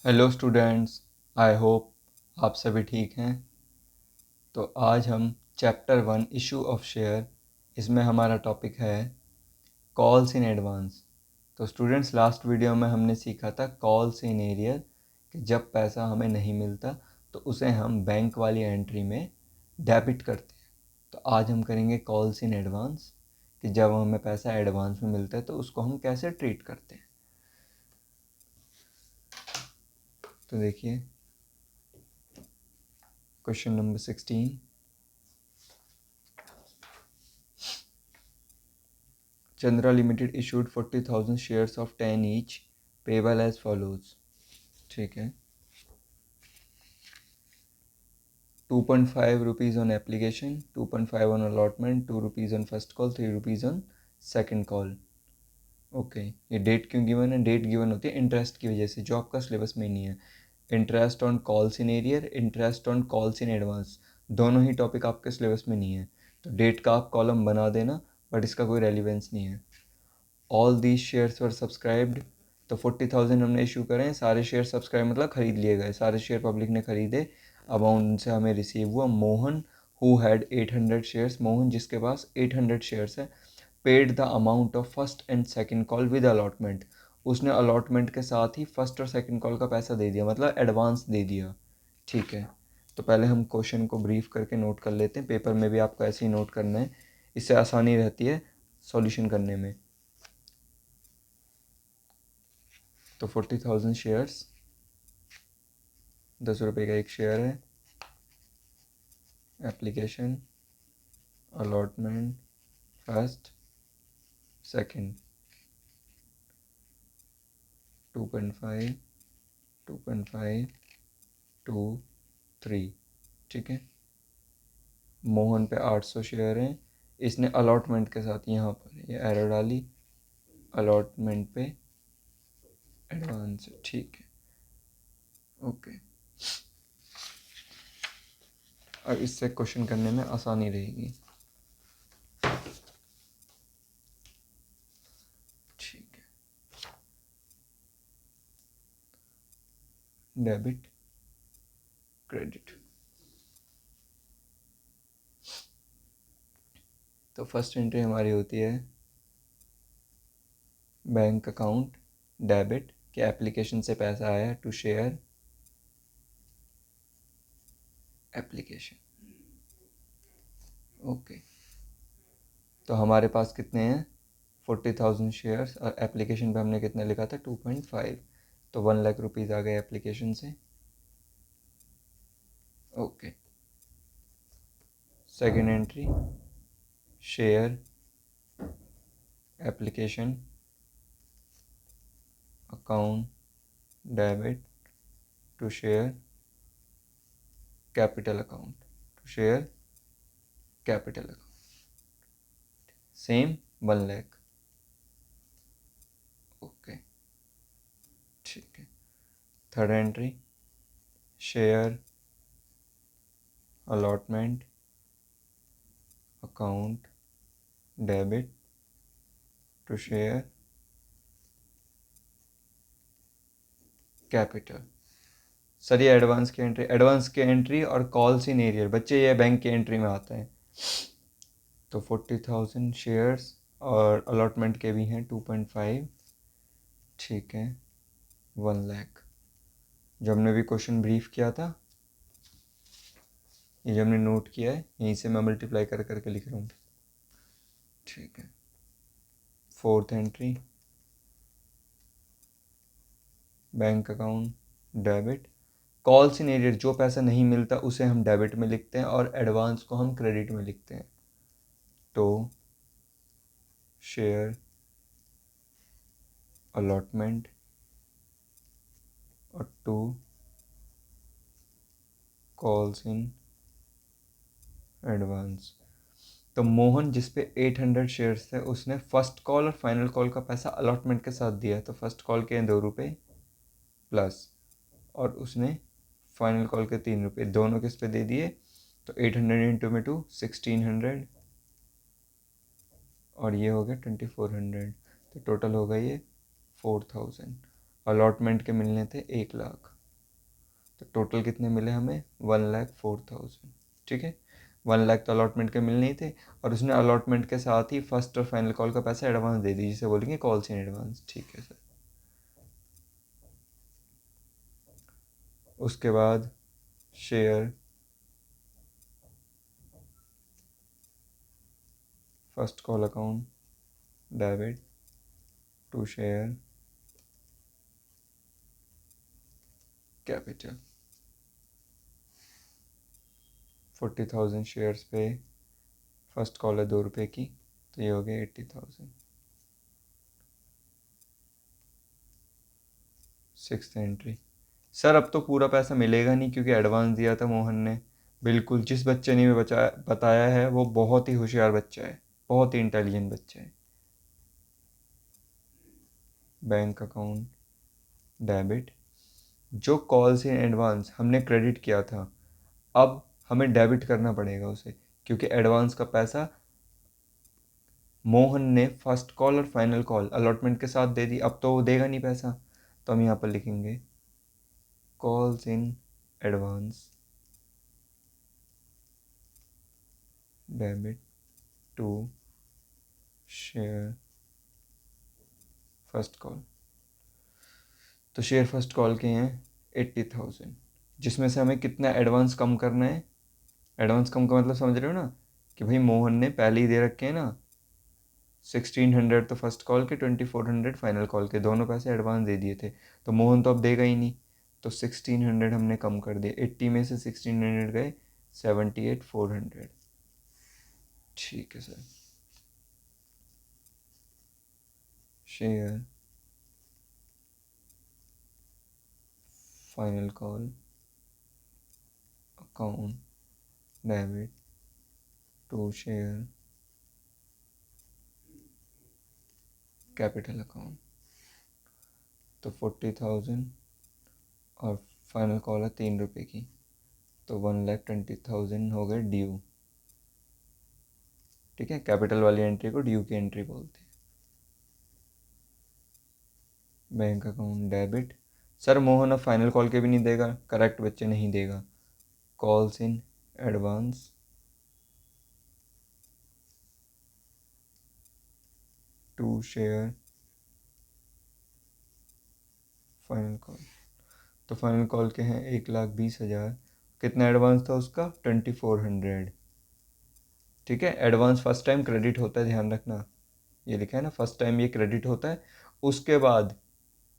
Hello students, I hope आप सभी ठीक हैं। तो आज हम चैप्टर 1 इशू ऑफ शेयर, इसमें हमारा टॉपिक है कॉल्स इन एडवांस। तो स्टूडेंट्स, लास्ट वीडियो में हमने सीखा था कॉल्स इन एरियर कि जब पैसा हमें नहीं मिलता तो उसे हम बैंक वाली एंट्री में डेबिट करते हैं। तो आज हम करेंगे कॉल्स इन एडवांस कि जब हमें पैसा एडवांस में मिलता है तो उसको हम कैसे ट्रीट करते हैं। तो देखिए question number 16। Chandra Limited issued 40,000 shares of 10 each, payable as follows। ठीक है, 2.5 rupees on application, 2.5 on allotment, 2 rupees on first call, 3 rupees on second call। Okay, ये डेट क्यों गिवन है? डेट गिवन होती है इंटरेस्ट की वजह से, जो आपका सिलेबस में नहीं है। Interest on calls in arrear, interest on calls in advance, दोनों ही टॉपिक आपके सिलेबस में नहीं है। तो डेट का आप कॉलम बना देना, बट इसका कोई रेलिवेंस नहीं है। All these shares were subscribed, तो 40,000 हमने इशू करें, सारे शेयर सब्सक्राइब मतलब ख़रीद लिए गए, सारे शेयर पब्लिक ने ख़रीदे। अमाउंट उनसे हमें रिसीव हुआ। Mohan who had 800 shares, Mohan जिसके पास 800 शेयर्स है, paid the amount of first and second call with allotment, उसने अलॉटमेंट के साथ ही फर्स्ट और सेकंड कॉल का पैसा दे दिया, मतलब एडवांस दे दिया। ठीक है, तो पहले हम क्वेश्चन को ब्रीफ करके नोट कर लेते हैं। पेपर में भी आपको ऐसे ही नोट करना है, इससे आसानी रहती है सॉल्यूशन करने में। तो 40,000 शेयर्स, 10 रुपये का एक शेयर है। Application, allotment, first, second, 2.5, 2.5, 2, 3। ठीक है, मोहन पे 800 शेयर हैं, इसने अलॉटमेंट के साथ यहाँ पर ये एरर डाली, अलॉटमेंट पे एडवांस। ठीक है, ओके, अब इससे क्वेश्चन करने में आसानी रहेगी। ठीक है, डेबिट, क्रेडिट। तो फर्स्ट एंट्री हमारी होती है बैंक अकाउंट डेबिट के एप्लीकेशन से पैसा आया टू शेयर एप्लीकेशन। ओके, तो हमारे पास कितने हैं? 40,000 शेयर्स, और एप्लीकेशन पे हमने कितना लिखा था? 2.5, तो 1 लाख रुपीज़ आ गए एप्लीकेशन से। Okay, second entry share application account debit to share capital account, to share capital account, same 1 lakh. Okay, ठीक है, third entry share allotment account debit to share capital. Sir ये एडवांस की एंट्री और calls in arrear, बच्चे ये bank की entry में आता है। तो 40,000 शेयर्स और अलॉटमेंट के भी हैं 2.5। ठीक है, 1 लाख। जो हमने भी क्वेश्चन ब्रीफ किया था, ये जो हमने नोट किया है, यहीं से मैं मल्टीप्लाई कर करके लिख रहा हूँ। ठीक है, fourth entry bank account debit, calls in arrear, जो पैसा नहीं मिलता उसे हम डेबिट में लिखते हैं और एडवांस को हम क्रेडिट में लिखते हैं। तो शेयर अलॉटमेंट और 2 कॉल्स इन एडवांस। तो मोहन जिस पे 800 शेयर्स थे, उसने फर्स्ट कॉल और फाइनल कॉल का पैसा अलॉटमेंट के साथ दिया है। तो फर्स्ट कॉल के 2 रुपये प्लस, और उसने फाइनल कॉल के 3 रुपये, दोनों किस पे दे दिए? तो 800 इंटू में 2, 1600, और ये हो गया 2400। तो टोटल होगा ये 4000। अलॉटमेंट के मिलने थे 1 लाख। तो टोटल कितने मिले हमें, 1,04,000। ठीक है, 1 लाख तो अलॉटमेंट के मिल नहीं थे, और उसने अलॉटमेंट के साथ ही फर्स्ट और फाइनल कॉल का पैसा एडवांस दे दी, जिसे बोलेंगे कॉल्स इन एडवांस। ठीक है सर। उसके बाद share first call account debit to share capital, 40,000 shares पे फर्स्ट कॉल है 2 रुपये की, तो ये हो गया 80,000। सिक्स्थ एंट्री, सर अब तो पूरा पैसा मिलेगा नहीं क्योंकि एडवांस दिया था मोहन ने। बिल्कुल, जिस बच्चे ने भी बताया है वो बहुत ही होशियार बच्चा है, बहुत ही इंटेलिजेंट बच्चा है। बैंक अकाउंट डेबिट, जो कॉल से एडवांस हमने क्रेडिट किया था, अब हमें डेबिट करना पड़ेगा उसे, क्योंकि एडवांस का पैसा मोहन ने फर्स्ट कॉल और फाइनल कॉल अलॉटमेंट के साथ दे दी, अब तो वो देगा नहीं पैसा। तो हम यहाँ पर लिखेंगे calls in advance debit to share first call. तो शेयर फर्स्ट कॉल के हैं 80,000, जिसमें से हमें कितना एडवांस कम करना है। एडवांस कम का मतलब समझ रहे हो ना, कि भाई मोहन ने पहले ही दे रखे हैं ना 1,600 तो फर्स्ट कॉल के, 2,400 फाइनल कॉल के, दोनों पैसे एडवांस दे दिए थे। तो मोहन तो अब देगा ही नहीं, तो 1,600 हमने कम कर दिया, 80 में से 1,600 गए, 78,400। ठीक है sir. Share final call account debit to share capital account, तो 40,000 और फाइनल कॉल है 3 रुपये की, तो 1,20,000 हो गए ड्यू। ठीक है, कैपिटल वाली एंट्री को ड्यू की एंट्री बोलते हैं। Bank account debit, sir Mohan अब फाइनल कॉल के भी नहीं देगा, करेक्ट बच्चे नहीं देगा। Calls in advance to share final call, तो फाइनल कॉल के हैं 1,20,000। कितना एडवांस था उसका, 2,400। ठीक है, एडवांस फर्स्ट टाइम क्रेडिट होता है, ध्यान रखना, ये लिखा है ना फर्स्ट टाइम ये क्रेडिट होता है। उसके बाद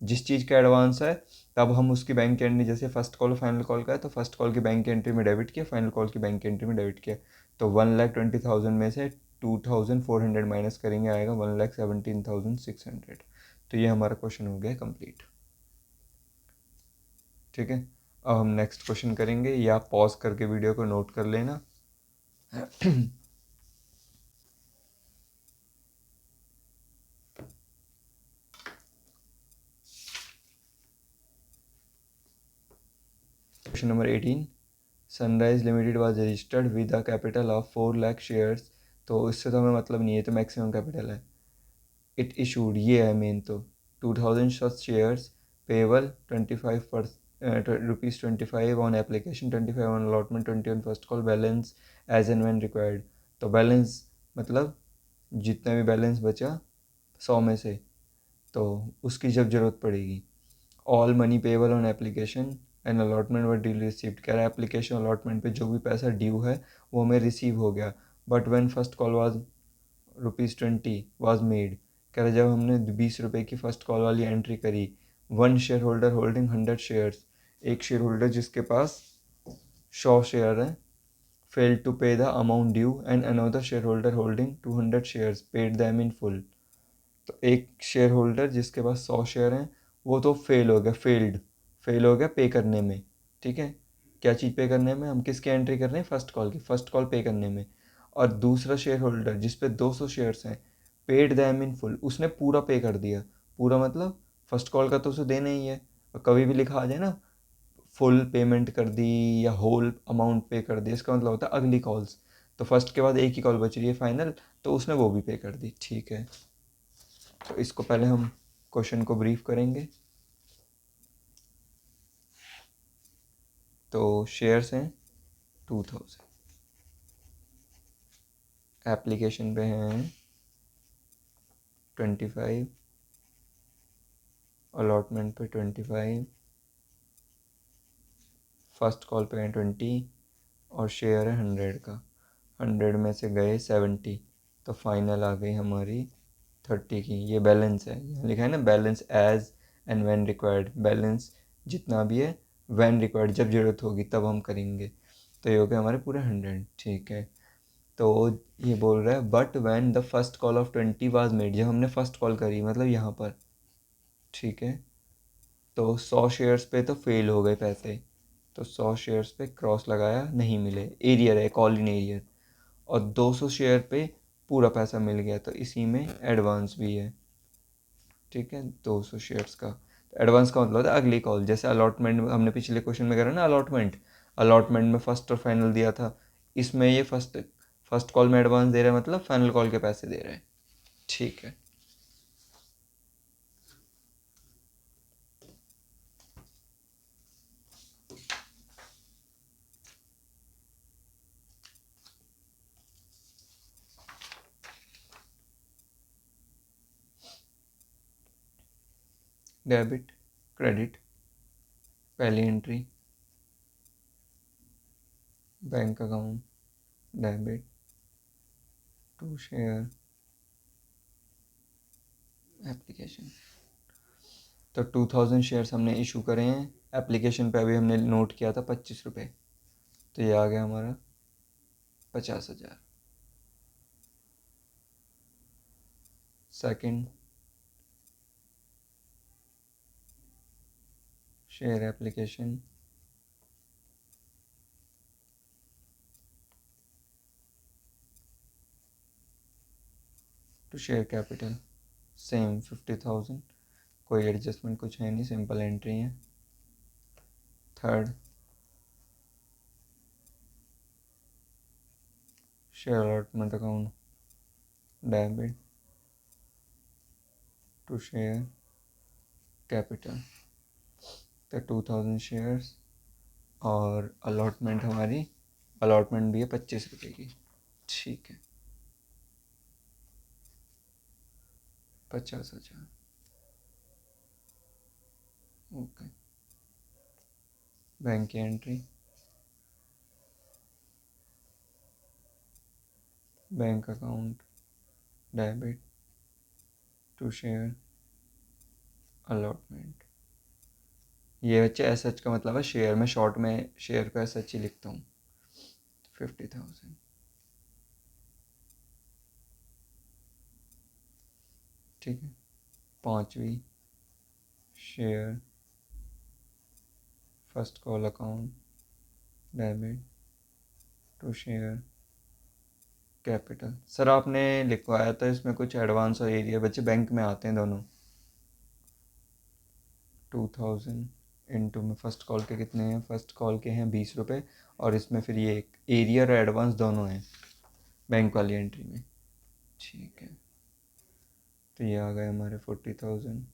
जिस चीज़ का एडवांस है, तब हम उसकी बैंक की एंट्री, जैसे फर्स्ट कॉल फाइनल कॉल का है तो फर्स्ट कॉल की बैंक की एंट्री में डेबिट किया, फाइनल कॉल की बैंक की एंट्री में डेबिट किया। तो 1,20,000 में से 2,400 माइनस करेंगे, आएगा 1,17,600। तो ये हमारा क्वेश्चन हो गया कंप्लीट। ठीक है, अब हम नेक्स्ट क्वेश्चन करेंगे, या पॉज करके वीडियो को नोट कर लेना। Question number 18, sunrise limited was registered with a capital of 4 lakh shares. तो इससे तो हमें मतलब नहीं है, तो मैक्सिमम कैपिटल है। इट इशूड, ये है मेन तो, 2,000 such shares payable 25 on application, 25 on allotment, 20 on first call, balance as and when required. तो बैलेंस मतलब जितना भी बैलेंस बचा 100 में से, तो उसकी जब ज़रूरत पड़ेगी। All money payable on application and allotment were due received, कह रहा है एप्लीकेशन अलॉटमेंट पे जो भी पैसा ड्यू है वो हमें रिसीव हो गया। But when first call was ₹20 was made, कह रहा जब हमने 20 रुपये की फ़र्स्ट कॉल वाली एंट्री करी, one share holder holding 100 shares, एक शेयर होल्डर जिसके पास 100 शेयर हैं, फेल टू पे the amount due and another share holder holding 200 shares paid them in full. तो एक शेयर होल्डर जिसके पास 100 शेयर हैं वो तो फेल हो गया, फेल हो गया पे करने में। ठीक है, क्या चीज़ पे करने में, हम किसकी एंट्री कर रहे हैं, फर्स्ट कॉल की, फर्स्ट कॉल पे करने में। और दूसरा शेयर होल्डर जिस पे 200 शेयर्स हैं, पेड दैम इन फुल, उसने पूरा पे कर दिया। पूरा मतलब फर्स्ट कॉल का तो उसे देना ही है, और कभी भी लिखा आ जाए ना फुल पेमेंट कर दी या होल अमाउंट पे कर दी, इसका मतलब होता है अगली कॉल्स। तो फर्स्ट के बाद एक ही कॉल बच रही है फाइनल, तो उसने वो भी पे कर दी। ठीक है, तो इसको पहले हम क्वेश्चन को ब्रीफ करेंगे। तो शेयर्स हैं 2000, एप्लीकेशन पे हैं 25, अलॉटमेंट पे 25, फर्स्ट कॉल पे हैं 20 और शेयर है 100 का। 100 में से गए 70, तो फाइनल आ गई हमारी 30 की। ये बैलेंस है, यहाँ लिखा है ना balance as and when required, balance जितना भी है व्हेन रिक्वायर्ड, जब ज़रूरत होगी तब हम करेंगे। तो ये हो गया हमारे पूरे 100, ठीक है। तो ये बोल रहा है but when the first call of 20 was made, जब हमने फर्स्ट कॉल करी मतलब यहाँ पर, ठीक है। तो 100 शेयर्स पे तो फेल हो गए पैसे, तो 100 शेयर्स पे क्रॉस लगाया, नहीं मिले, एरियर है, कॉल इन एरियर। और 200 शेयर पे पूरा पैसा मिल गया, तो इसी में एडवांस भी है, ठीक है, 200 शेयर्स का। तो एडवांस का मतलब है अगली कॉल, जैसे अलॉटमेंट हमने पिछले क्वेश्चन में करा ना, अलॉटमेंट, अलॉटमेंट में फर्स्ट और फाइनल दिया था, इसमें ये फर्स्ट फर्स्ट कॉल में एडवांस दे रहा है, मतलब फाइनल कॉल के पैसे दे रहा है, ठीक है। डेबिट क्रेडिट, पहली entry bank account, debit to share application. तो 2000 शेयर्स हमने इशू करे हैं, एप्लीकेशन पे अभी हमने नोट किया था 25 रुपये, तो ये आ गया हमारा 50,000। Second share application to share capital, same 50,000, कोई एडजस्टमेंट कुछ है नहीं, सिंपल एंट्री है। Third share allotment account, debit to share capital, तो 2000 शेयर्स, और अलॉटमेंट हमारी, अलॉटमेंट भी है 25 रुपये की, ठीक है, 50,000, ओके। बैंक की entry, bank account, debit to share allotment. ये बच्चे एस एच का मतलब है शेयर, में शॉर्ट में शेयर को एस एच ही लिखता हूँ। 50,000, ठीक है। पांचवी share first call account, debit to share capital. Sir आपने लिखवाया था इसमें कुछ एडवांस और एरिया, बच्चे बैंक में आते हैं दोनों। 2000 इंटू में फर्स्ट कॉल के कितने हैं, फर्स्ट कॉल के हैं 20 रुपये, और इसमें फिर ये एरियर और एडवांस दोनों हैं बैंक वाली एंट्री में, ठीक है। तो ये आ गए हमारे 40,000।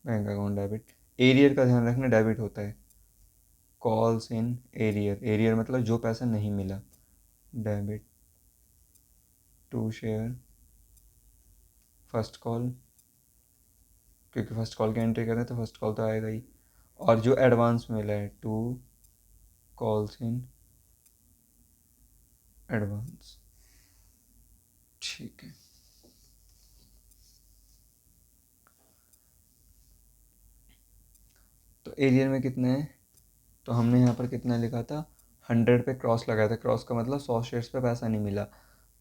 बैंक अकाउंट डेबिट, एरियर का ध्यान रखना, डेबिट होता है, कॉल्स इन एरियर, एरियर मतलब जो पैसा नहीं मिला, debit to share first call, क्योंकि फर्स्ट कॉल की एंट्री करें तो फर्स्ट कॉल तो आएगा ही, और जो एडवांस मिला है टू कॉल्स इन एडवांस, ठीक है। तो एरियर में कितने हैं, तो हमने यहाँ पर कितना लिखा था, 100 पे क्रॉस लगाया था, क्रॉस का मतलब 100 शेयर्स पे पैसा नहीं मिला,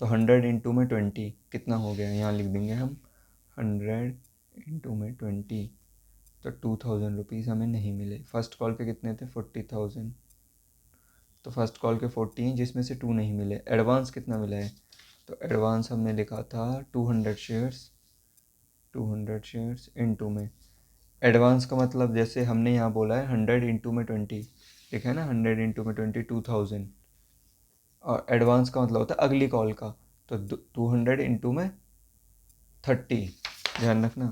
तो 100 इंटू में 20 कितना हो गया, यहाँ लिख देंगे हम 100 इंटू में 20, तो 2000 रुपीज़ हमें नहीं मिले। फर्स्ट कॉल के कितने थे, 40,000, तो फर्स्ट कॉल के 40 हैं जिसमें से 2 नहीं मिले। एडवांस कितना मिला है, तो एडवांस हमने लिखा था 200 शेयर्स, 200 शेयर्स इंटू में, एडवांस का मतलब जैसे हमने यहाँ बोला है 100 इंटू में 20, ठीक है ना, 100 इंटू में 20 2000, और एडवांस का मतलब होता है अगली कॉल का, तो 200 इंटू में 30, ध्यान रखना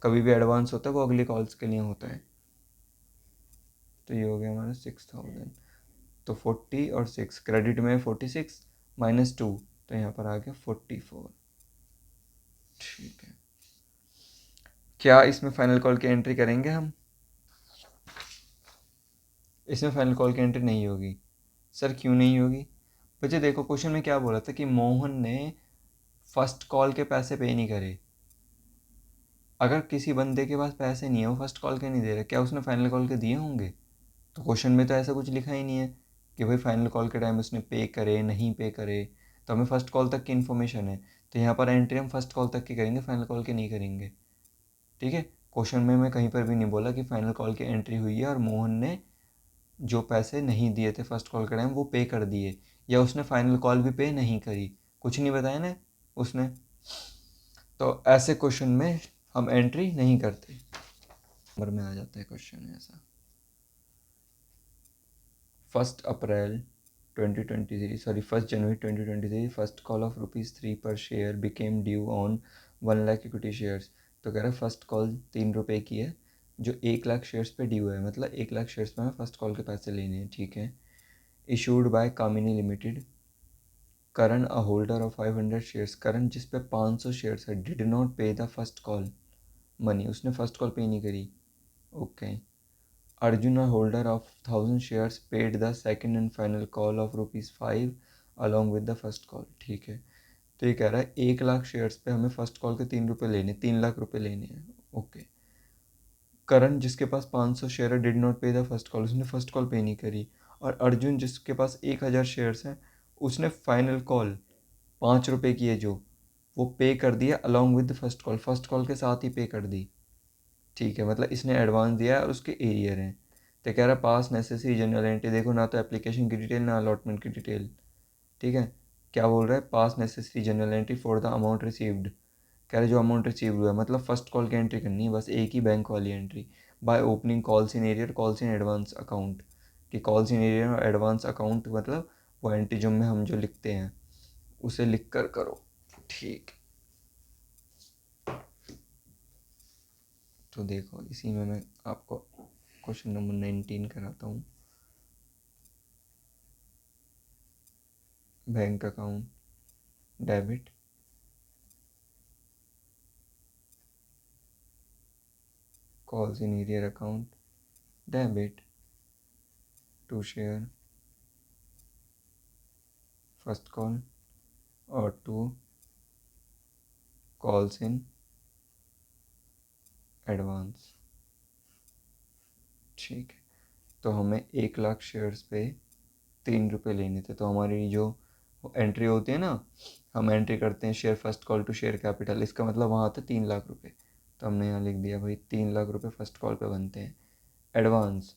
कभी भी एडवांस होता है वो अगली कॉल्स के लिए होता है। तो ये हो गया हमारा 6000। तो 40 और 6, क्रेडिट में 46 -2, तो यहाँ पर आ गया 44। ठीक है, क्या इसमें फाइनल कॉल की एंट्री करेंगे हम? इसमें फाइनल कॉल की एंट्री नहीं होगी। सर क्यों नहीं होगी? बच्चे देखो क्वेश्चन में क्या बोला था कि मोहन ने फर्स्ट कॉल के पैसे पे नहीं करे। अगर किसी बंदे के पास पैसे नहीं है, वो फर्स्ट कॉल के नहीं दे रहा, क्या उसने फाइनल कॉल के दिए होंगे? तो क्वेश्चन में तो ऐसा कुछ लिखा ही नहीं है कि भाई फाइनल कॉल के टाइम उसने पे करे नहीं पे करे। तो हमें फर्स्ट कॉल तक की इन्फॉर्मेशन है, तो यहाँ पर एंट्री हम फर्स्ट कॉल तक की करेंगे, फाइनल कॉल के नहीं करेंगे। ठीक है, क्वेश्चन में मैं कहीं पर भी नहीं बोला कि फाइनल कॉल की एंट्री हुई है और मोहन ने जो पैसे नहीं दिए थे फर्स्ट कॉल के टाइम वो पे कर दिए, या उसने फाइनल कॉल भी पे नहीं करी, कुछ नहीं बताया ना उसने। तो ऐसे क्वेश्चन में हम एंट्री नहीं करते। नंबर में आ जाता है क्वेश्चन ऐसा। 1 जनवरी 2023 फर्स्ट कॉल ऑफ ₹3 पर share became due on 1 lakh equity shares. तो कह रहा है फर्स्ट कॉल ₹3 की है जो 1 लाख शेयर्स पे ड्यू है, मतलब 1 लाख शेयर्स पे हमें फर्स्ट कॉल के पैसे लेने हैं। ठीक है, issued by Kamini limited, Karan a holder of 500 shares, Karan जिस पे 500 शेयर्स है, did not pay the first call money, उसने फर्स्ट कॉल पे नहीं करी। Okay, Arjun a holder of 1000 shares paid the second and final call of ₹5 along with the first call. ठीक है, तो ये कह रहा है 1 लाख शेयर्स पे हमें फर्स्ट कॉल के ₹3 लेने, 3 लाख रुपए लेने हैं। ओके, करण जिसके पास 500 शेयर है did not pay the first call, उसने फर्स्ट कॉल पे नहीं करी। और अर्जुन जिसके पास 1000 शेयर्स हैं, उसने फाइनल कॉल ₹5 की है जो, वो पे कर दिया along with first call, first call के साथ ही पे कर दी। ठीक है, मतलब इसने एडवांस दिया है और उसके एरियर हैं। तो कह रहा है पास नेसेसरी जनरल एंट्री, देखो ना तो एप्लीकेशन की डिटेल ना अलॉटमेंट की डिटेल। ठीक है, क्या बोल रहा है? पास necessary general entry for the amount received, कह रहे जो अमाउंट रिसीव हुआ है, मतलब फर्स्ट कॉल की एंट्री करनी है, बस एक ही बैंक वाली entry. By opening calls in arrear, calls in advance account, कि कॉल्स इन एरियर और एडवांस अकाउंट मतलब वो एंट्री जो में हम जो लिखते हैं उसे लिख कर करो। ठीक, तो देखो इसी में मैं आपको क्वेश्चन नंबर 19 कराता हूँ। Bank account debit, calls in arrear account debit to share first call और टू कॉल्स इन एडवांस। ठीक है, तो हमें 1 लाख शेयर्स पे ₹3 लेने थे। तो हमारी जो एंट्री होती है ना, हम एंट्री करते हैं share first call to share capital, इसका मतलब वहाँ आते ₹3 लाख। तो हमने यहाँ लिख दिया भाई ₹3 लाख फर्स्ट कॉल पे बनते हैं। एडवांस,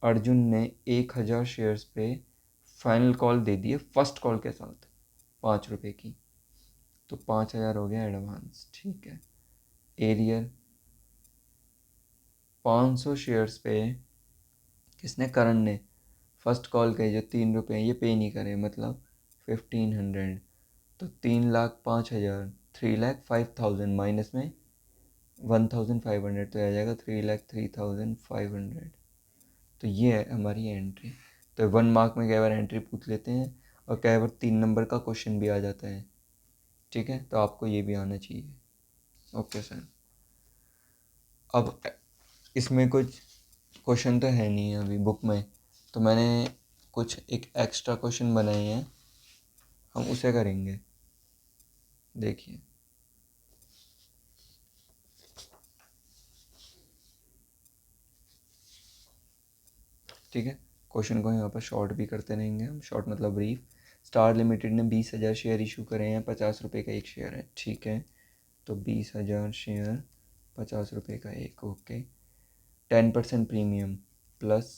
अर्जुन ने 1000 शेयर्स पे फाइनल कॉल दे दिए फर्स्ट कॉल के साथ ₹5 की, तो 5000 हो गया एडवांस। ठीक है, एरियर 500 शेयर्स पे किसने? करण ने फर्स्ट कॉल के जो ₹3 हैं ये पे नहीं करे, मतलब 1500। तो 3,05,000, 3,05,000 माइनस में 1,500, तो आ जाएगा 3,03,500। तो ये है हमारी एंट्री। तो 1 मार्क में कई बार एंट्री पूछ लेते हैं और कई बार 3 नंबर का क्वेश्चन भी आ जाता है। ठीक है, तो आपको ये भी आना चाहिए। ओके सर, अब इसमें कुछ क्वेश्चन तो है नहीं है अभी बुक में, तो मैंने कुछ एक एक्स्ट्रा क्वेश्चन बनाए हैं, हम उसे करेंगे। देखिए, ठीक है, क्वेश्चन को यहाँ पर शॉर्ट भी करते रहेंगे हम, शॉर्ट मतलब ब्रीफ। स्टार लिमिटेड ने 20,000 शेयर इशू करे हैं, ₹50 का एक शेयर है। ठीक है, तो 20,000 शेयर, ₹50 का एक। ओके, 10% प्रीमियम प्लस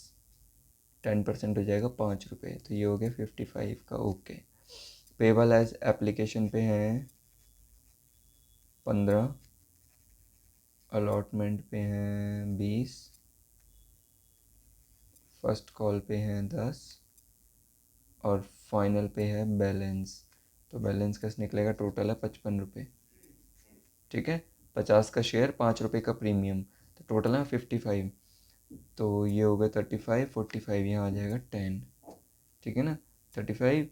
10% हो जाएगा ₹5, तो ये हो गया 55 का। ओके, पेबल एज एप्लीकेशन पे हैं 15, अलॉटमेंट पे हैं 20, फर्स्ट कॉल पे हैं 10 और फाइनल पे है बैलेंस। तो बैलेंस कैसे निकलेगा? टोटल है ₹55। ठीक है, 50 का शेयर, 5 रुपये का प्रीमियम, तो टोटल है 55। तो ये हो गया 35, 45, यहाँ आ जाएगा 10, ठीक है ना। 35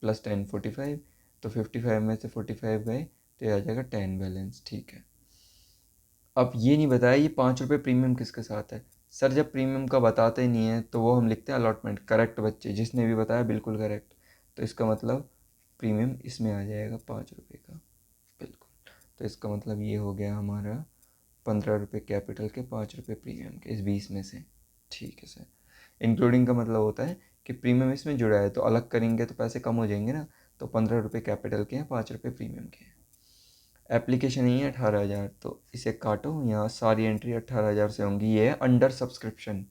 + 10 45, तो 55 में से 45 गए तो ये आ जाएगा 10 बैलेंस, ठीक है। अब ये नहीं बताया ये 5 रुपये प्रीमियम किसके साथ है। सर जब प्रीमियम का बताते ही नहीं है तो वो हम लिखते हैं अलॉटमेंट। करेक्ट बच्चे, जिसने भी बताया बिल्कुल करेक्ट। तो इसका मतलब प्रीमियम इसमें आ जाएगा 5 रुपये का, बिल्कुल। तो इसका मतलब ये हो गया हमारा 15 रुपये कैपिटल के, 5 रुपये प्रीमियम के, इस 20 में से, ठीक है सर। इंक्लूडिंग का मतलब होता है कि प्रीमियम इसमें जुड़ा है तो अलग करेंगे तो पैसे कम हो जाएंगे ना। तो 15 रुपये कैपिटल के हैं, 5 रुपये प्रीमियम के हैं। एप्लीकेशन ही है 18,000, तो इसे काटो, यहाँ सारी एंट्री 18,000 से होंगी। ये है under subscription,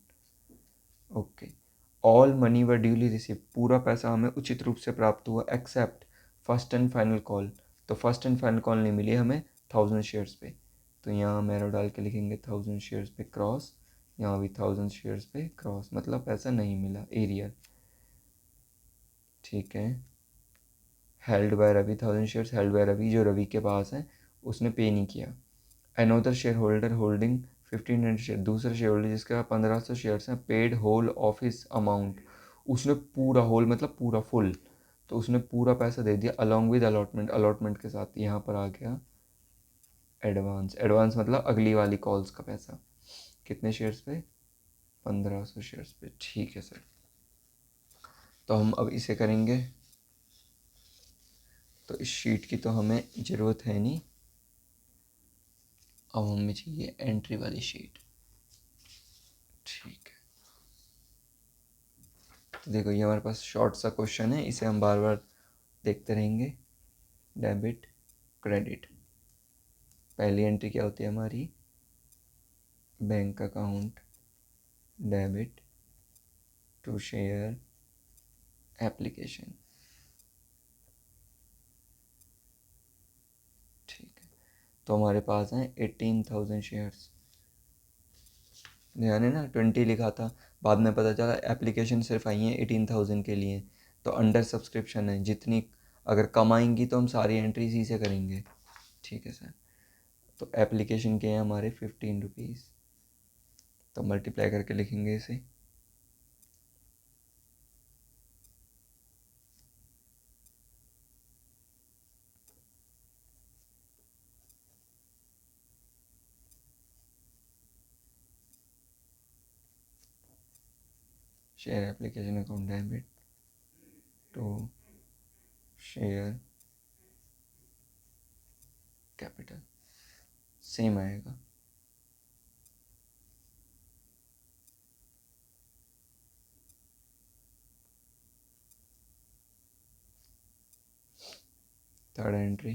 okay. All money व ड्यूली रिसीव, पूरा पैसा हमें उचित रूप से प्राप्त हुआ, accept first and final call. तो फर्स्ट एंड फाइनल कॉल नहीं मिली हमें 1000 शेयर्स पे, तो यहाँ हम एरो डाल के लिखेंगे 1000 शेयर्स पे क्रॉस, यहाँ भी 1000 शेयर्स पे क्रॉस, मतलब पैसा नहीं मिला, एरियर, ठीक है। Held by Ravi, 1000 shares held by Ravi, जो रवि के पास है, उसने पे नहीं किया। Another share holder holding 1500 share, दूसरा शेयर होल्डर जिसके पास 1500 शेयर्स हैं, paid whole of his amount, उसने पूरा होल मतलब पूरा फुल, तो उसने पूरा पैसा दे दिया अलॉन्ग विद अलॉटमेंट, अलॉटमेंट के साथ। यहाँ पर आ गया एडवांस, एडवांस मतलब अगली वाली कॉल्स का पैसा। कितने शेयर्स पे? 1500 शेयर्स पे, ठीक है सर। तो हम अब इसे करेंगे, तो इस शीट की तो हमें ज़रूरत है नहीं, अब हमें चाहिए एंट्री वाली शीट, ठीक है। तो देखो ये हमारे पास शॉर्ट सा क्वेश्चन है, इसे हम बार बार देखते रहेंगे। डेबिट क्रेडिट, पहली एंट्री क्या होती है हमारी? Bank account, debit to share application, ठीक है। तो हमारे पास हैं 18,000 शेयर्स, ध्यान है ना 20 लिखा था, बाद में पता चला एप्लीकेशन सिर्फ आई है 18,000 के लिए, तो अंडर सब्सक्रिप्शन है, जितनी अगर कम आएंगी तो हम सारी एंट्री इसी से करेंगे, ठीक है सर। तो एप्लीकेशन के हैं हमारे 15 रुपीज़, तो मल्टीप्लाई करके लिखेंगे इसे, share application account debit to share capital, same आएगा। Third entry,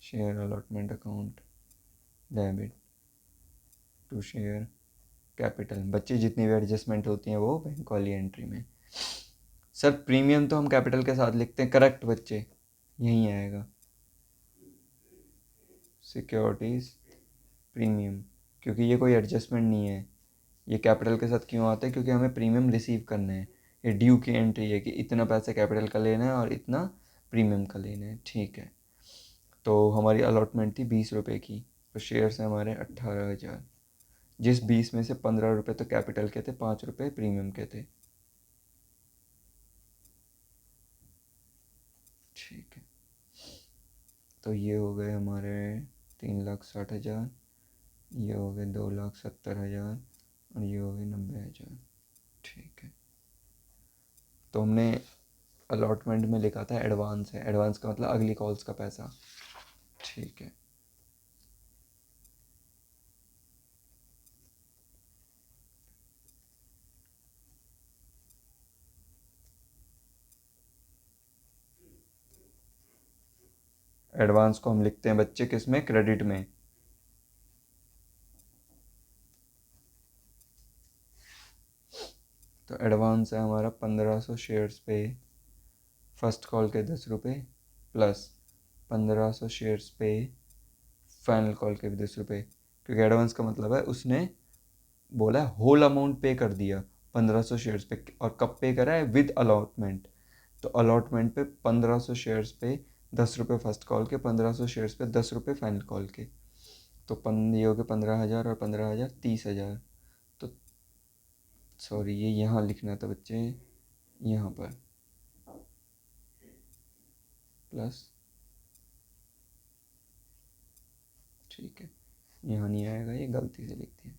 share allotment account debit to share capital, बच्चे जितनी भी एडजस्टमेंट होती हैं वो बैंक वाली एंट्री में। सर प्रीमियम तो हम कैपिटल के साथ लिखते हैं, करेक्ट बच्चे, यही आएगा सिक्योरिटीज़ प्रीमियम, क्योंकि ये कोई एडजस्टमेंट नहीं है। ये कैपिटल के साथ क्यों आता है? क्योंकि हमें प्रीमियम रिसीव करना है, ये ड्यू की एंट्री है कि इतना पैसा कैपिटल का लेना है और इतना प्रीमियम का लेना है, ठीक है। तो हमारी अलॉटमेंट थी 20 रुपये की, तो शेयर्स हैं हमारे 18,000, जिस 20 में से 15 रुपये तो कैपिटल के थे, 5 रुपये प्रीमियम के थे, ठीक है। तो ये हो गए हमारे 3,60,000, ये हो गए 2,70,000 और ये हो गए 90,000, ठीक है। तो हमने अलॉटमेंट में लिखा था एडवांस है, एडवांस का मतलब अगली कॉल्स का पैसा, ठीक है। एडवांस को हम लिखते हैं बच्चे किस में? क्रेडिट में। तो एडवांस है हमारा 1500 शेयर्स पे, फर्स्ट कॉल के 10 रुपये प्लस 1500 शेयर्स पे फाइनल कॉल के भी 10 रुपये, क्योंकि एडवांस का मतलब है उसने बोला है होल अमाउंट पे कर दिया 1500 शेयर्स पे, और कब पे करा है? With allotment. तो अलॉटमेंट पे 1500 शेयर्स पे 10 रुपये फर्स्ट कॉल के, 1500 शेयर्स पे 10 रुपये फाइनल कॉल के। तो ये हो गए 15,000 और 15,000 30,000। तो सॉरी, ये यहाँ लिखना था बच्चे, यहाँ पर प्लस, ठीक है, यहाँ नहीं आएगा, ये गलती से लिख दिया,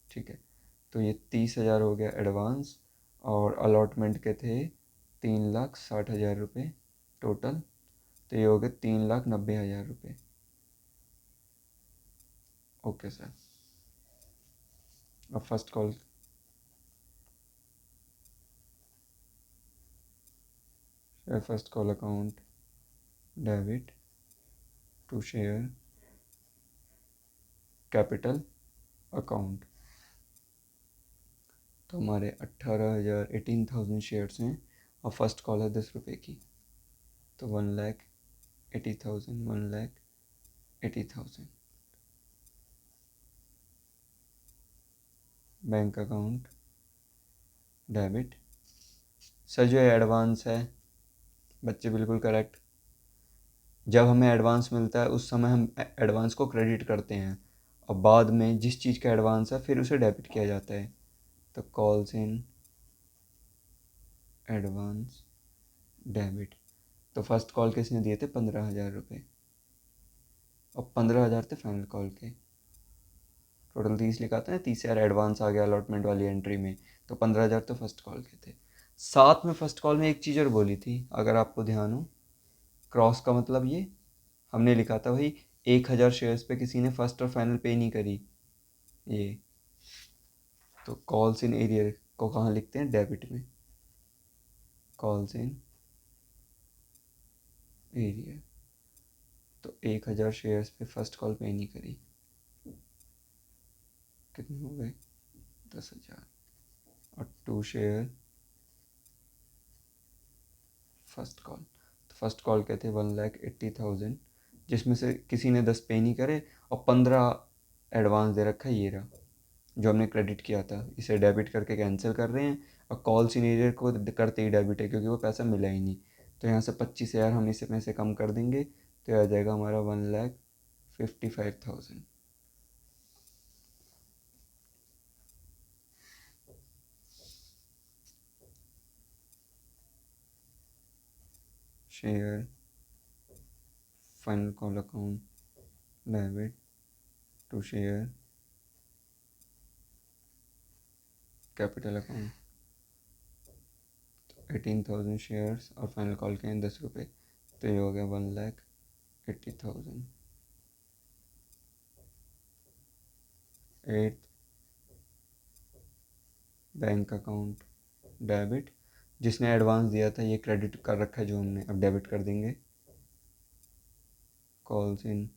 ठीक है। तो ये 30,000 हो गया एडवांस, और अलॉटमेंट के थे 3,60,000 रुपये टोटल, तो ये हो गए 3,90,000 रुपये। Okay sir. अब first call, first call account debit to share capital account. तो हमारे 18,000 शेयर्स हैं और फर्स्ट कॉल है 10 रुपये की, तो 1,80,000, 1,80,000। Bank account debit. सर जो एडवांस है बच्चे, बिल्कुल करेक्ट। जब हमें एडवांस मिलता है उस समय हम एडवांस को क्रेडिट करते हैं, और बाद में जिस चीज़ का एडवांस है फिर उसे डेबिट किया जाता है। तो कॉल्स इन एडवांस डेबिट। तो फर्स्ट कॉल किसने दिए थे? 15,000 रुपये, और 15,000 थे फाइनल कॉल के। टोटल 30 लिखा था ना, 30,000 एडवांस आ गया अलॉटमेंट वाली एंट्री में, तो 15,000 तो फर्स्ट कॉल के थे। साथ में फर्स्ट कॉल में एक चीज़ और बोली थी, अगर आपको ध्यान हो, क्रॉस का मतलब ये हमने लिखा था भाई 1,000 शेयर्स पे किसी ने फर्स्ट और फाइनल पे नहीं करी, ये। तो कॉल्स इन एरियर को कहाँ लिखते हैं? डेबिट में। कॉल्स इन एरियर, तो 1,000 शेयर्स पे फर्स्ट कॉल पे नहीं करी, कितने हो गए? 10,000। और 2 शेयर फर्स्ट कॉल, तो फर्स्ट कॉल के थे 1,80,000, जिसमें से किसी ने 10 पे नहीं करे और 15 एडवांस दे रखा है, ये रहा जो हमने क्रेडिट किया था। इसे डेबिट करके कैंसिल कर रहे हैं, और कॉल सीनियर को करते ही डेबिट है क्योंकि वो पैसा मिला ही नहीं। तो यहाँ से 25,000 हम इसे में से कम कर देंगे, तो आ जाएगा हमारा 1,55,000। Share final call account debit to share capital account. 18,000 shares और फाइनल कॉल के हैं 10 रुपये, तो ये हो गया 1,80,000। 8 बैंक अकाउंट डेबिट, जिसने एडवांस दिया था ये क्रेडिट कर रखा है जो हमने, अब डेबिट कर देंगे। Calls in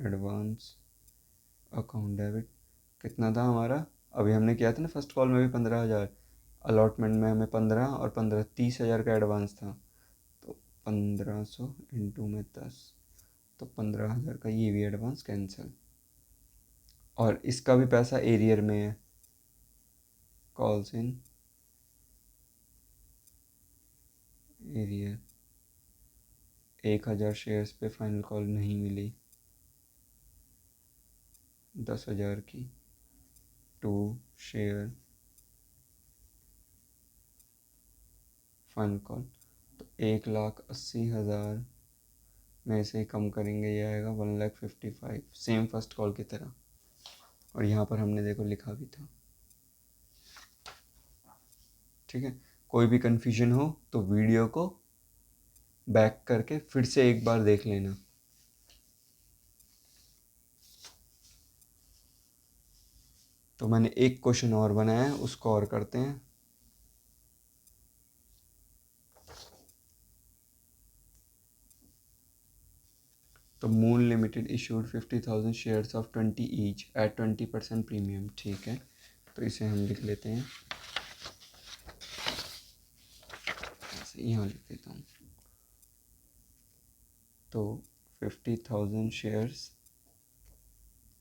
advance account debit, कितना था हमारा? अभी हमने किया था ना फर्स्ट कॉल में भी 15,000, अलॉटमेंट में हमें 15 और 15 30,000 का एडवांस था, तो 1,500 इंटू में 10, तो 15,000 का ये भी एडवांस कैंसिल, और इसका भी पैसा एरियर में है। कॉल्स इन एरियर, 1,000 शेयर्स पे फाइनल कॉल नहीं मिली, 10,000 की। 2 शेयर फाइनल कॉल, तो 1,80,000 में से कम करेंगे, ये आएगा 1,55,000, सेम फर्स्ट कॉल की तरह। और यहाँ पर हमने देखो लिखा भी था, ठीक है। कोई भी कन्फ्यूजन हो तो वीडियो को बैक करके फिर से एक बार देख लेना। तो मैंने एक क्वेश्चन और बनाया है, उसको और करते हैं। तो moon limited issued 50,000 shares of 20 each eight 20% premium, ठीक है। तो इसे हम लिख लेते हैं ऐसे, यहाँ लिख देता हूँ। तो 50,000 शेयर्स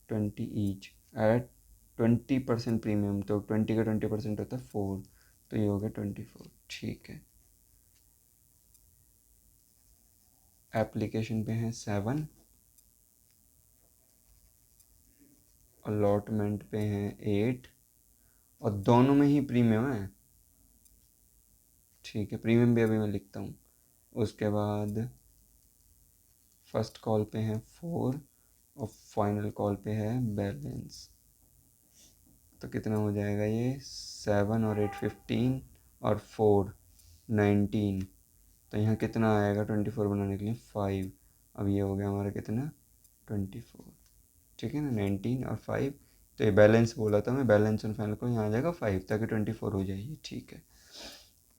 20 ईच एट 20% प्रीमियम, तो 20 का 20% होता है 4, तो ये हो गया 24, ठीक है। एप्लीकेशन पे हैं 7, अलॉटमेंट पे हैं 8, और दोनों में ही प्रीमियम है। ठीक है, प्रीमियम भी अभी मैं लिखता हूँ। उसके बाद फर्स्ट कॉल पे हैं 4 और फाइनल कॉल पे है बैलेंस। तो कितना हो जाएगा ये, 7 और 8 15 और 4 19। तो यहाँ कितना आएगा 24 बनाने के लिए 5। अब ये हो गया हमारा कितना 24। ठीक है ना, 19 और 5। तो ये बैलेंस बोला था मैं, बैलेंस और फाइनल को यहाँ आ जाएगा 5 ताकि 24 हो जाए। ठीक है,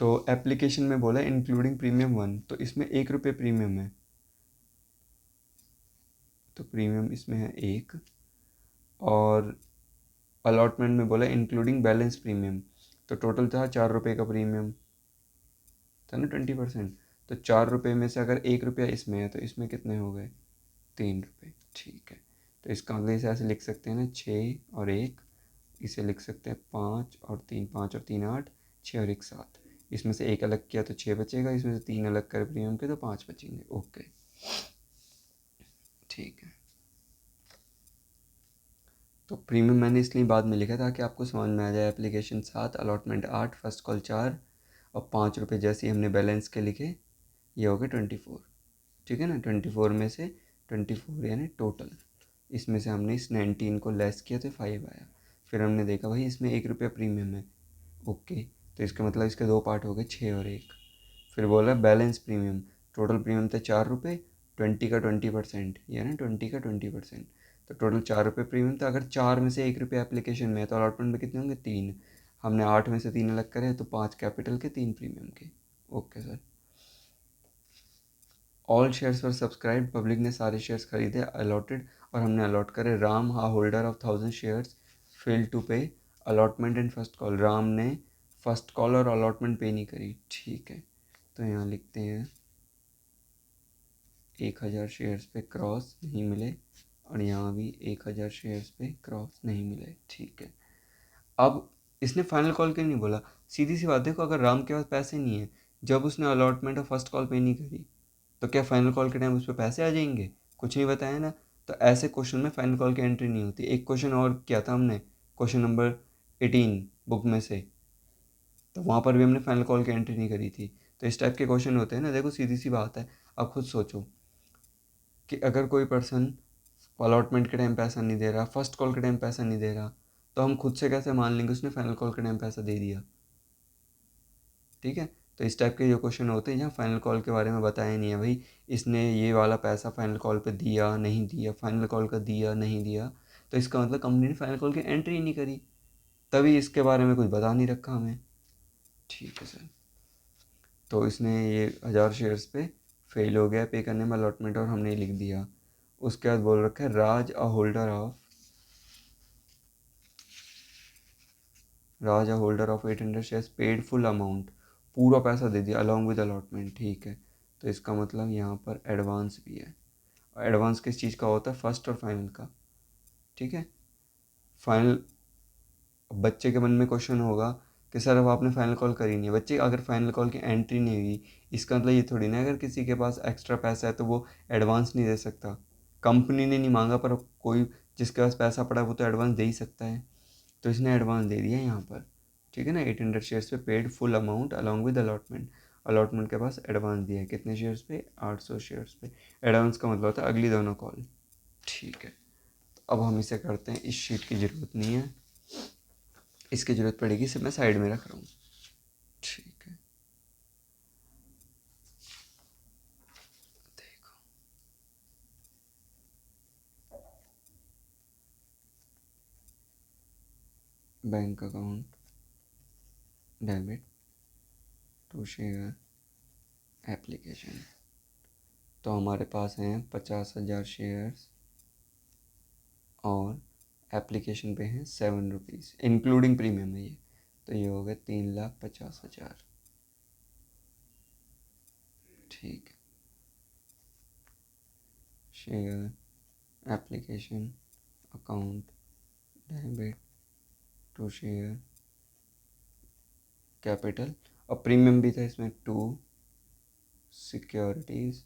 तो एप्लीकेशन में बोला इंक्लूडिंग प्रीमियम 1, तो इसमें 1 रुपये प्रीमियम है, तो प्रीमियम इसमें है 1। और अलॉटमेंट में बोला इंक्लूडिंग बैलेंस प्रीमियम, तो टोटल था 4 रुपये का प्रीमियम था ना, 20%। तो 4 रुपये में से अगर 1 रुपया इसमें है तो इसमें कितने हो गए, 3 रुपये। ठीक है, तो इसका मतलब इसे ऐसे लिख सकते हैं ना, 6 और 1, इसे लिख सकते हैं 5 और 3, 5 और 3 8, 6 और 1 7। इसमें से 1 अलग किया तो 6 बचेगा, इसमें से 3 अलग कर प्रीमियम के तो 5 बचेंगे। ओके, ठीक है। तो प्रीमियम मैंने इसलिए बाद में लिखा ताकि आपको समझ में आ जाए। एप्लीकेशन 7, अलॉटमेंट 8, फर्स्ट कॉल 4 और 5 रुपये जैसे ही हमने बैलेंस के लिखे, ये हो गए 24। ठीक है ना, 24 में से 24 यानी टोटल, इसमें से हमने इस 19 को लेस किया तो 5 आया। फिर हमने देखा भाई इसमें 1 रुपया प्रीमियम है। ओके, तो इसका मतलब इसके 2 पार्ट हो गए, 6 और 1। फिर बोला बैलेंस प्रीमियम, टोटल प्रीमियम था 4 रुपये, 20 का 20%, यानी 20 का 20%। तो टोटल 4 रुपये प्रीमियम था। अगर 4 में से 1 रुपया एप्लीकेशन में है तो अलॉटमेंट में कितने होंगे, 3। हमने 8 में से 3 अलग करे तो 5 कैपिटल के 3 प्रीमियम के। Okay sir. ऑल शेयर्स पर सब्सक्राइब, पब्लिक ने सारे शेयर्स खरीदे अलॉटेड, और हमने अलॉट करे। Ram a holder of 1000 shares fail to pay allotment and first call, Ram ने फर्स्ट कॉल और अलॉटमेंट पे नहीं करी। ठीक है, तो यहाँ लिखते हैं 1000 शेयर्स पे क्रॉस नहीं मिले, और यहाँ भी 1000 शेयर्स पे क्रॉस नहीं मिले। ठीक है, अब इसने फाइनल कॉल क्यों नहीं बोला, सीधी सी बात, देखो अगर राम के पास पैसे नहीं है, जब उसने अलॉटमेंट और फर्स्ट कॉल पे नहीं करी, तो क्या फाइनल कॉल के टाइम उस पर पैसे आ जाएंगे, कुछ नहीं बताया ना। तो ऐसे क्वेश्चन में फाइनल कॉल की एंट्री नहीं होती। एक क्वेश्चन और किया था हमने, क्वेश्चन नंबर 18 बुक में से, तो वहाँ पर भी हमने फाइनल कॉल की एंट्री नहीं करी थी। तो इस टाइप के क्वेश्चन होते हैं ना, देखो सीधी सी बात है। अब खुद सोचो कि अगर कोई पर्सन अलॉटमेंट के टाइम पैसा नहीं दे रहा, फर्स्ट कॉल के टाइम पैसा नहीं दे रहा, तो हम खुद से कैसे मान लेंगे उसने फाइनल कॉल के टाइम पैसा दे दिया। ठीक है, तो इस टाइप के जो क्वेश्चन होते हैं जहाँ फाइनल कॉल के बारे में बताया नहीं है, भाई इसने ये वाला पैसा फाइनल कॉल पे दिया नहीं दिया, फाइनल कॉल का दिया नहीं दिया, तो इसका मतलब कंपनी ने फाइनल कॉल की एंट्री ही नहीं करी, तभी इसके बारे में कुछ बता नहीं रखा हमें। ठीक है सर, तो इसने ये 1000 शेयर्स पे फेल हो गया पे करने में अलॉटमेंट, और हमने लिख दिया। उसके बाद बोल रखा है Raj a holder of, Raj a holder of 800 shares paid full amount, पूरा पैसा दे दिया अलॉन्ग विद अलॉटमेंट। ठीक है, तो इसका मतलब यहाँ पर एडवांस भी है। और एडवांस किस चीज़ का होता है, फर्स्ट और फाइनल का। ठीक है, फाइनल, बच्चे के मन में क्वेश्चन होगा कि सर अब आपने फाइनल कॉल करी नहीं है, बच्चे अगर फाइनल कॉल की एंट्री नहीं हुई, इसका मतलब ये थोड़ी ना अगर किसी के पास एक्स्ट्रा पैसा है तो वो एडवांस नहीं दे सकता। कंपनी ने नहीं मांगा पर कोई जिसके पास पैसा पड़ा है वो तो एडवांस दे ही सकता है, तो इसने एडवांस दे दिया यहाँ पर। ठीक है ना, 800 शेयर्स पे paid full amount along with allotment, allotment के पास एडवांस दिया है कितने शेयर्स पे, 800 शेयर्स पे। एडवांस का मतलब होता है अगली दोनों कॉल। ठीक है, तो अब हम इसे करते हैं, इस शीट की ज़रूरत नहीं है, इसकी ज़रूरत पड़ेगी, इसे मैं साइड में रख रहा हूँ। ठीक है, देखो bank account debit to share application, तो हमारे पास हैं 50,000 शेयर्स, और एप्लीकेशन पे हैं 7 रुपीज़, इंक्लूडिंग प्रीमियम है ये, तो ये हो गए 3,50,000। ठीक है, share application account debit to share capital, और प्रीमियम भी था इसमें, टू सिक्योरिटीज़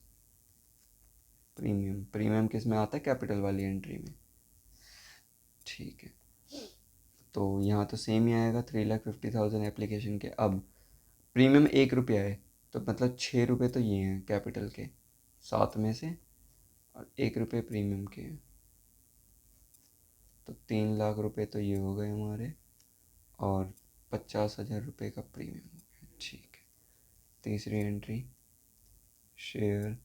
प्रीमियम किस में आता है? कैपिटल वाली एंट्री में। ठीक है, तो यहाँ तो सेम ही आएगा 3,50,000 एप्लीकेशन के। अब प्रीमियम 1 रुपया है, तो मतलब 6 रुपये तो ये हैं कैपिटल के 7 में से, और 1 रुपये प्रीमियम के हैं, तो 3 लाख रुपये तो ये हो गए हमारे, और 50,000 रुपये का प्रीमियम हो गया। ठीक है, तीसरी entry, share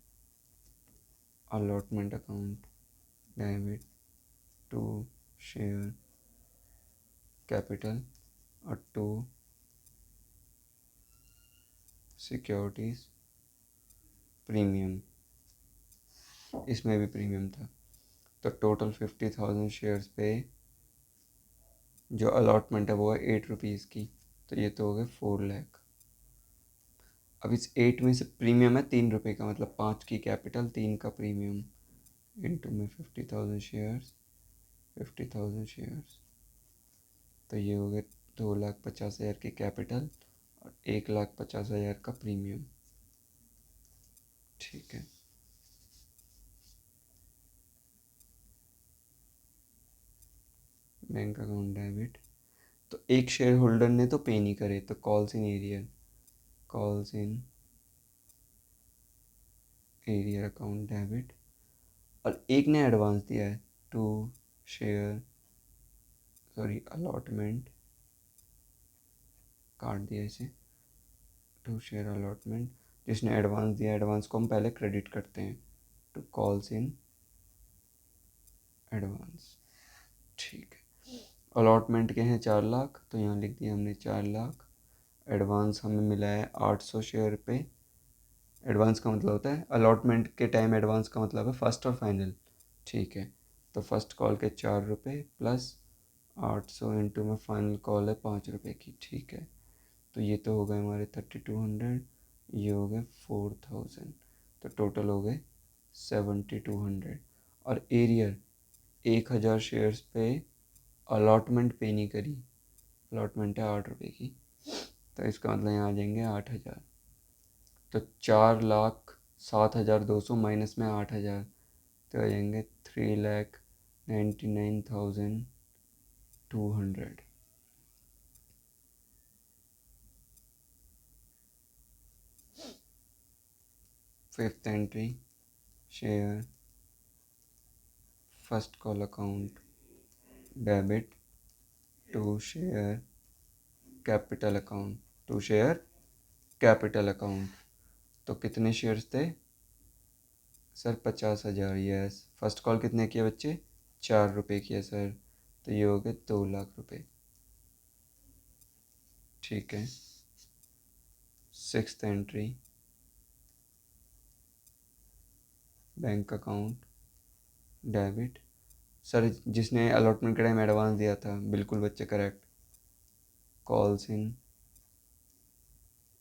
allotment account debit to share capital और टू सिक्योरिटीज़ प्रीमियम, इसमें भी प्रीमियम था। तो टोटल 50,000 शेयर्स पे जो अलॉटमेंट है वो है 8 रुपीज़ की, तो ये तो हो गए 4 लाख। अब इस 8 में से प्रीमियम है 3 रुपये का, मतलब 5 की कैपिटल 3 का प्रीमियम, इंटू में 50,000 शेयर्स, 50,000 शेयर्स, तो ये हो गए 2,50,000 की कैपिटल और 1,50,000 का प्रीमियम। ठीक है, बैंक अकाउंट डेबिट, तो एक शेयर होल्डर ने तो पे नहीं करे, तो calls in arrear, calls in arrear account debit, और एक ने एडवांस दिया है टू शेयर, सॉरी अलॉटमेंट, काट दिया इसे, टू शेयर अलॉटमेंट, जिसने एडवांस दिया, एडवांस को हम पहले क्रेडिट करते हैं, टू कॉल्स इन एडवांस। ठीक है, अलॉटमेंट के हैं 4 लाख, तो यहाँ लिख दिया हमने 4 लाख। एडवांस हमें मिला है 800 शेयर पे, एडवांस का मतलब होता है अलॉटमेंट के टाइम, एडवांस का मतलब है फर्स्ट और फाइनल। ठीक है, तो फर्स्ट कॉल के 4 रुपये प्लस 800 इंटू में फाइनल कॉल है 5 रुपये की। ठीक है, तो ये तो हो गए हमारे 3,200, ये हो गए 4,000, तो टोटल हो गए 7,200। और एरियर 1,000 शेयर्स पे अलॉटमेंट पे नहीं करी, अलॉटमेंट है 8 रुपये की, तो इसका मतलब यहाँ आ जाएंगे 8,000, तो 4,07,200 माइनस में 8,000, तो आ जाएंगे 3,99,200। Fifth entry, share first call account debit to share capital account, to share capital account, तो कितने शेयर्स थे सर? 50,000। यस, फर्स्ट कॉल कितने किए बच्चे? 4 रुपये किया सर, तो ये हो गए 2 लाख रुपये। ठीक है, sixth entry, bank account debit, sir जिसने अलॉटमेंट के टाइम एडवांस दिया था, बिल्कुल बच्चे correct, calls in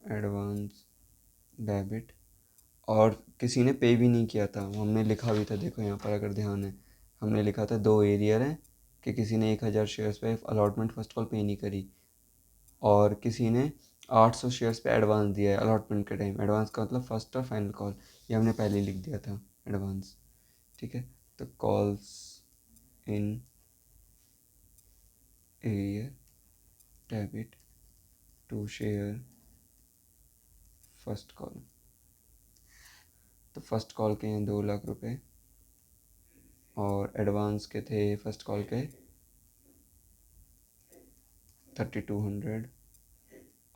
advance debit, और किसी ने पे भी नहीं किया था, हमने लिखा भी था, देखो यहाँ पर अगर ध्यान है, हमने लिखा था 2 एरियर हैं कि किसी ने 1,000 शेयर्स पे अलॉटमेंट फर्स्ट कॉल पे नहीं करी, और किसी ने 800 शेयर्स पे एडवांस दिया है अलॉटमेंट के टाइम, एडवांस का मतलब फर्स्ट और फाइनल कॉल, ये हमने पहले ही लिख दिया था एडवांस। ठीक है, तो calls in arrear debit to share first call, तो फर्स्ट कॉल के हैं 2 लाख रुपए, और एडवांस के थे फर्स्ट कॉल के 3,200,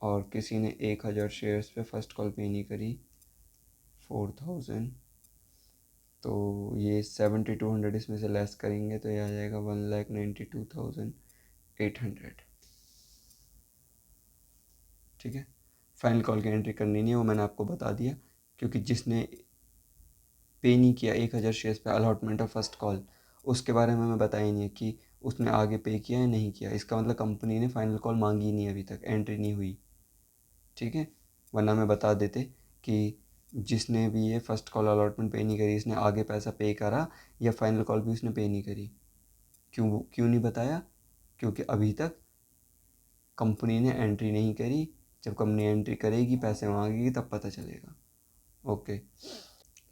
और किसी ने 1,000 शेयर्स पे फर्स्ट कॉल पे नहीं करी 4,000, तो ये 7,200 इसमें से लेस करेंगे तो ये आ जाएगा 1,92,800। ठीक है, फाइनल कॉल की एंट्री करनी नहीं है, वो मैंने आपको बता दिया, क्योंकि जिसने पे नहीं किया 1,000 शेयर्स पे अलॉटमेंट और फर्स्ट कॉल, उसके बारे में हमें बताया नहीं है कि उसने आगे पे किया या नहीं किया, इसका मतलब कंपनी ने फाइनल कॉल मांगी नहीं, अभी तक एंट्री नहीं हुई। ठीक है, वरना मैं बता देते कि जिसने भी ये फर्स्ट कॉल अलॉटमेंट पे नहीं करी, इसने आगे पैसा पे करा या फाइनल कॉल भी उसने पे नहीं करी। क्यों क्यों नहीं बताया? क्योंकि अभी तक कंपनी ने एंट्री नहीं करी, जब कंपनी एंट्री करेगी पैसे मांगेगी तब पता चलेगा। ओके,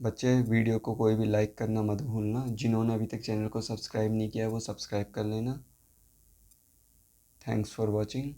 बच्चे वीडियो को कोई भी लाइक करना मत भूलना, जिन्होंने अभी तक चैनल को सब्सक्राइब नहीं किया है वो सब्सक्राइब कर लेना। Thanks for watching.